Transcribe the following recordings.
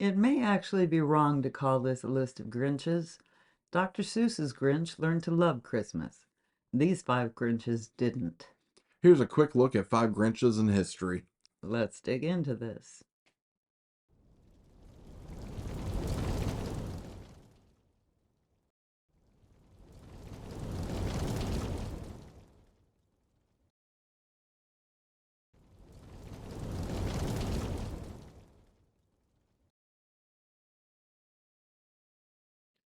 It may actually be wrong to call this a list of Grinches. Dr. Seuss's Grinch learned to love Christmas. These five Grinches didn't. Here's a quick look at 5 Grinches in history. Let's dig into this.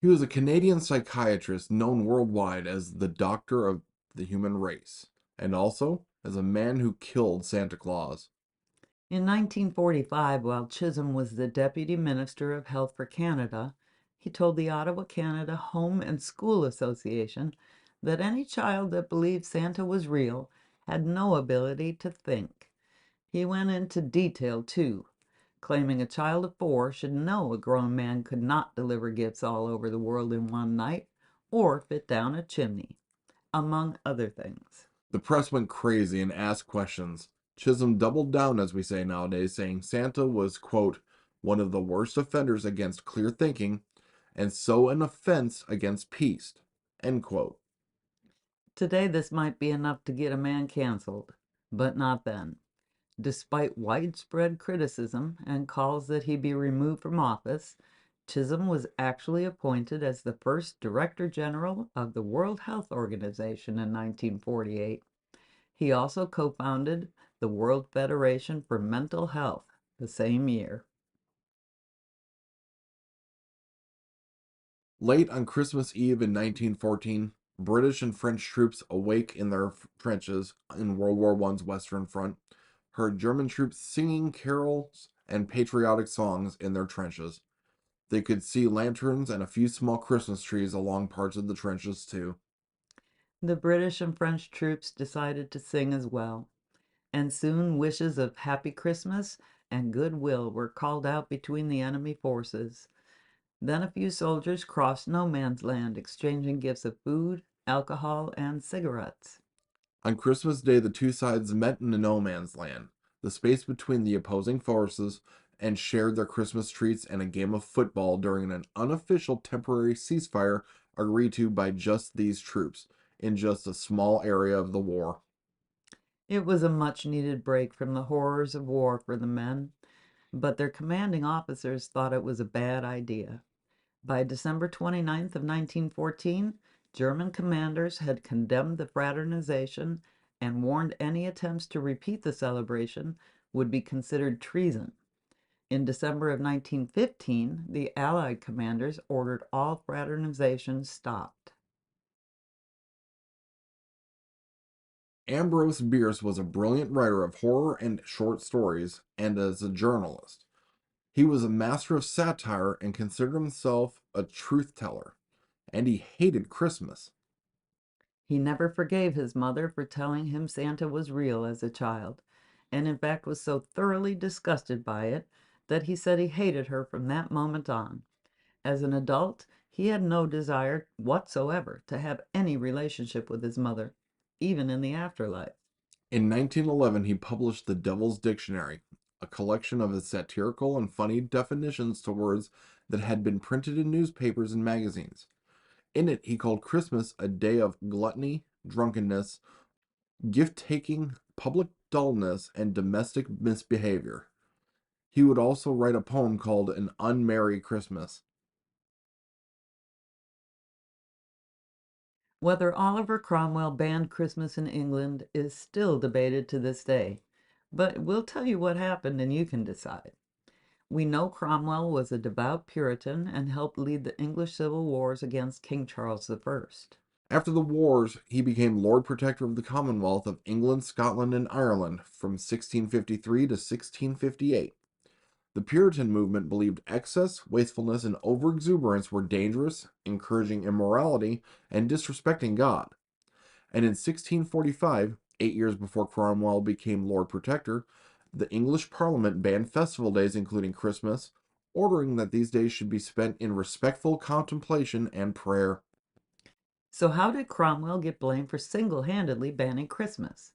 He was a Canadian psychiatrist known worldwide as the Doctor of the Human Race, and also as a man who killed Santa Claus. In 1945, while Chisholm was the Deputy Minister of Health for Canada, he told the Ottawa, Canada Home and School Association that any child that believed Santa was real had no ability to think. He went into detail, too, claiming a child of 4 should know a grown man could not deliver gifts all over the world in one night or fit down a chimney, among other things. The press went crazy and asked questions. Chisholm doubled down, as we say nowadays, saying Santa was, quote, one of the worst offenders against clear thinking, and so an offense against peace, end quote. Today, this might be enough to get a man canceled, but not then. Despite widespread criticism and calls that he be removed from office, Chisholm was actually appointed as the first Director General of the World Health Organization in 1948. He also co-founded the World Federation for Mental Health the same year. Late on Christmas Eve in 1914, British and French troops awake in their trenches in World War I's Western Front heard German troops singing carols and patriotic songs in their trenches. They could see lanterns and a few small Christmas trees along parts of the trenches, too. The British and French troops decided to sing as well, and soon wishes of happy Christmas and goodwill were called out between the enemy forces. Then a few soldiers crossed no man's land, exchanging gifts of food, alcohol, and cigarettes. On Christmas Day, the two sides met in a no man's land, the space between the opposing forces, and shared their Christmas treats and a game of football during an unofficial temporary ceasefire agreed to by just these troops in just a small area of the war. It was a much needed break from the horrors of war for the men, but their commanding officers thought it was a bad idea. By December 29th of 1914, German commanders had condemned the fraternization and warned any attempts to repeat the celebration would be considered treason. In December of 1915, the Allied commanders ordered all fraternization stopped. Ambrose Bierce was a brilliant writer of horror and short stories, and as a journalist. He was a master of satire and considered himself a truth teller, and he hated Christmas. He never forgave his mother for telling him Santa was real as a child, and in fact was so thoroughly disgusted by it that he said he hated her from that moment on. As an adult, he had no desire whatsoever to have any relationship with his mother, even in the afterlife. In 1911, he published The Devil's Dictionary, a collection of his satirical and funny definitions to words that had been printed in newspapers and magazines. In it, he called Christmas a day of gluttony, drunkenness, gift taking, public dullness, and domestic misbehavior. He would also write a poem called An Unmerry Christmas. Whether Oliver Cromwell banned Christmas in England is still debated to this day, but we'll tell you what happened and you can decide. We know Cromwell was a devout Puritan and helped lead the English civil wars against King Charles I. After the wars, he became Lord Protector of the Commonwealth of England, Scotland, and Ireland from 1653 to 1658. The Puritan movement believed excess, wastefulness, and overexuberance were dangerous, encouraging immorality and disrespecting God. And in 1645, 8 years before Cromwell became Lord Protector, the English Parliament banned festival days, including Christmas, ordering that these days should be spent in respectful contemplation and prayer. So, how did Cromwell get blamed for single handedly banning Christmas?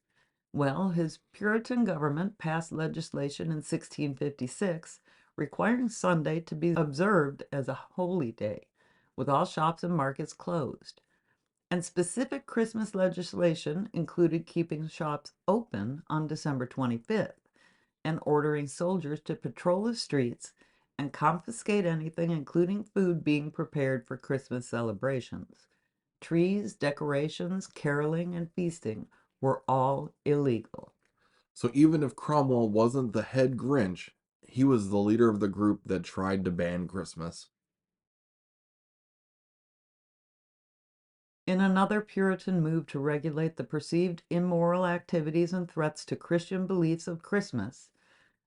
Well, his Puritan government passed legislation in 1656 requiring Sunday to be observed as a holy day, with all shops and markets closed. And specific Christmas legislation included keeping shops open on December 25th and ordering soldiers to patrol the streets and confiscate anything, including food being prepared for Christmas celebrations. Trees, decorations, caroling, and feasting were all illegal. So even if Cromwell wasn't the head Grinch, he was the leader of the group that tried to ban Christmas. In another Puritan move to regulate the perceived immoral activities and threats to Christian beliefs of Christmas,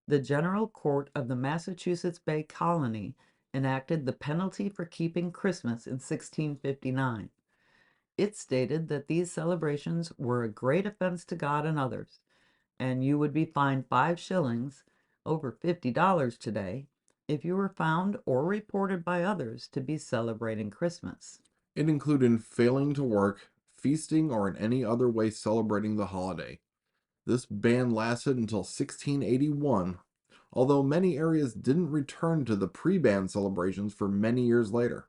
the General Court of the Massachusetts Bay Colony enacted the penalty for keeping Christmas in 1659. It stated that these celebrations were a great offense to God and others, and you would be fined 5 shillings, over $50 today, if you were found or reported by others to be celebrating Christmas. It included failing to work, feasting, or in any other way celebrating the holiday. This ban lasted until 1681, although many areas didn't return to the pre-ban celebrations for many years later.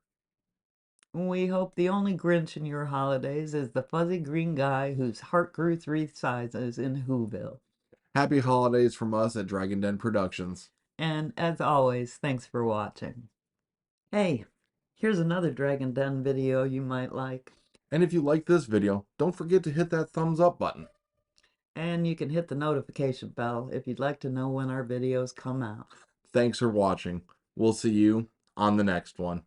We hope the only Grinch in your holidays is the fuzzy green guy whose heart grew 3 sizes in Whoville. Happy holidays from us at Dragon Den Productions. And as always, thanks for watching. Hey, here's another Dragon Den video you might like. And if you like this video, don't forget to hit that thumbs up button. And you can hit the notification bell if you'd like to know when our videos come out. Thanks for watching. We'll see you on the next one.